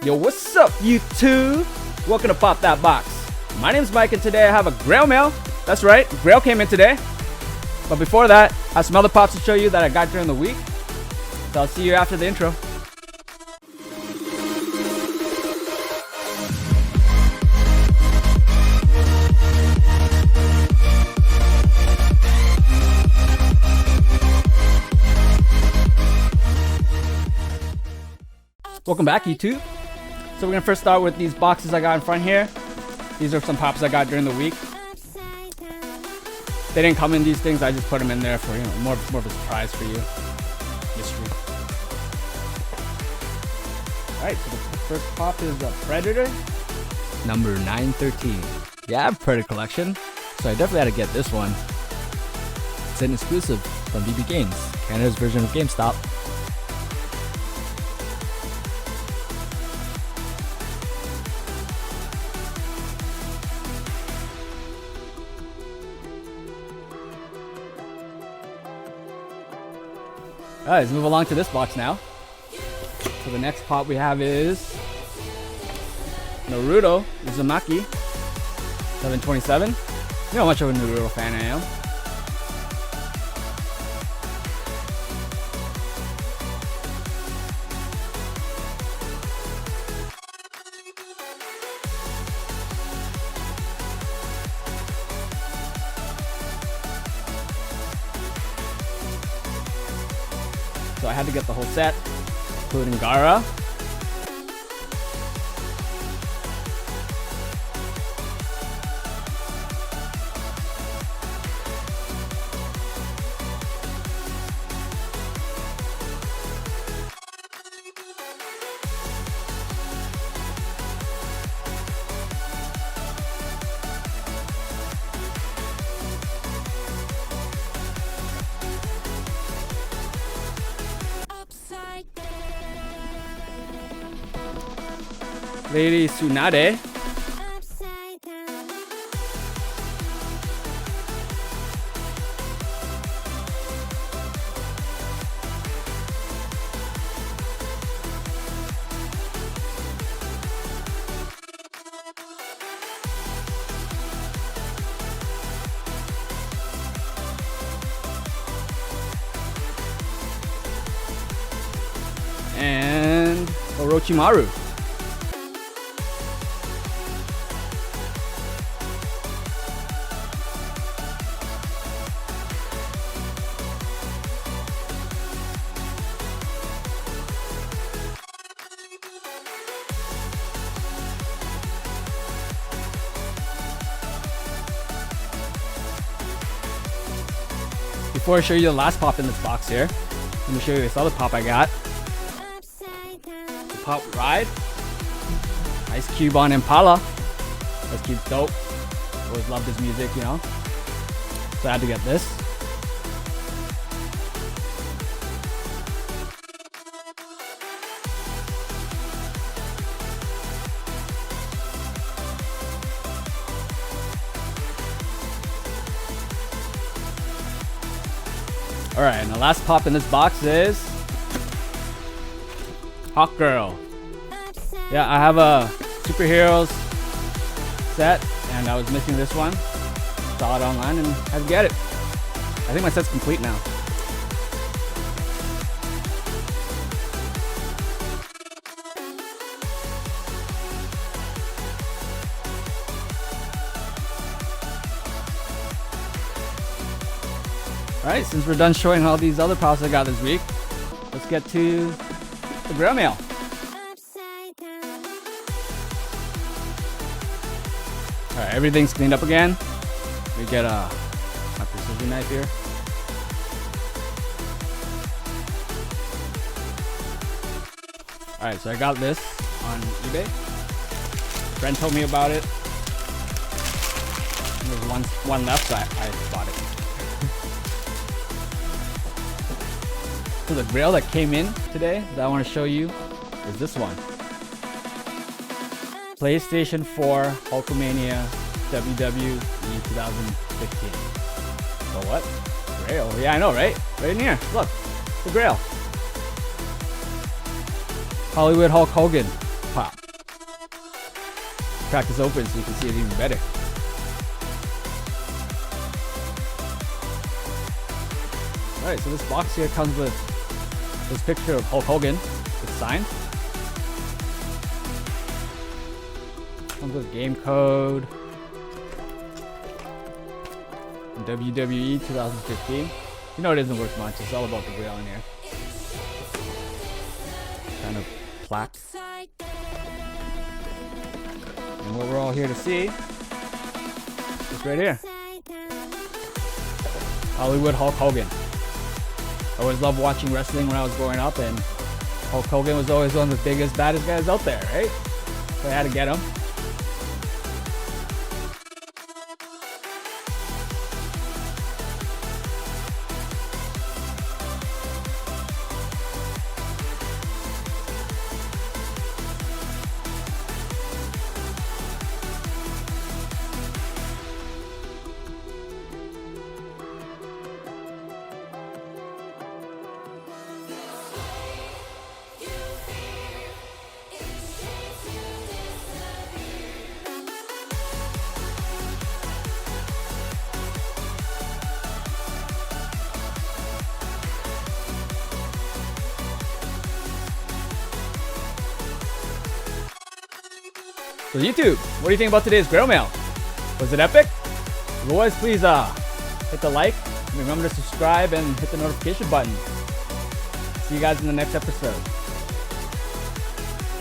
Yo, what's up, YouTube? Welcome to Pop That Box. My name's Mike, and today I have a Grail Mail. That's right, Grail came in today. But before that, I have some other pops to show you that I got during the week. So I'll see you after the intro. Welcome back, YouTube. So we're gonna first start with these boxes I got in front here. These are some pops I got during the week. They didn't come in these things. I just put them in there for, you know, more of a surprise for you. Mystery. All right. So the first pop is a Predator, number 913. Yeah, I have a Predator collection, so I definitely had to get this one. It's an exclusive from BB Games, Canada's version of GameStop. Alright, let's move along to this box now. So the next pop we have is Naruto Uzumaki 727. You know how much of a Naruto fan I am. So I had to get the whole set, including Gara. Lady Tsunade. And Orochimaru. Before I show you the last pop in this box here, let me show you this other pop I got. The Pop Ride. Ice Cube on Impala. Ice Cube's dope. Always loved his music, you know. So I had to get this. Alright, and the last pop in this box is Hawk Girl. Yeah, I have a superheroes set, and I was missing this one. Saw it online and had to get it. I think my set's complete now. Alright, since we're done showing all these other pops I got this week, let's get to the Grail Mail. Alright, everything's cleaned up again. We get my precision knife here. Alright, so I got this on eBay. A friend told me about it. And there's one left, so I bought it. So the Grail that came in today that I want to show you is this one. PlayStation 4 Hulkamania WWE 2015. So what? Grail? Yeah, I know, right? Right in here. Look, the Grail. Hollywood Hulk Hogan pop. Crack this open so you can see it even better. Alright, so this box here comes with this picture of Hulk Hogan. It's signed. Comes with game code. WWE 2015. You know it isn't worth much. It's all about the Grail in here. Kind of plaque. And what we're all here to see is right here. Hollywood Hulk Hogan. I always loved watching wrestling when I was growing up, and Hulk Hogan was always one of the biggest, baddest guys out there, right? So I had to get him. So YouTube, what do you think about today's Grail Mail? Was it epic? If it was, please hit the like, remember to subscribe and hit the notification button. See you guys in the next episode.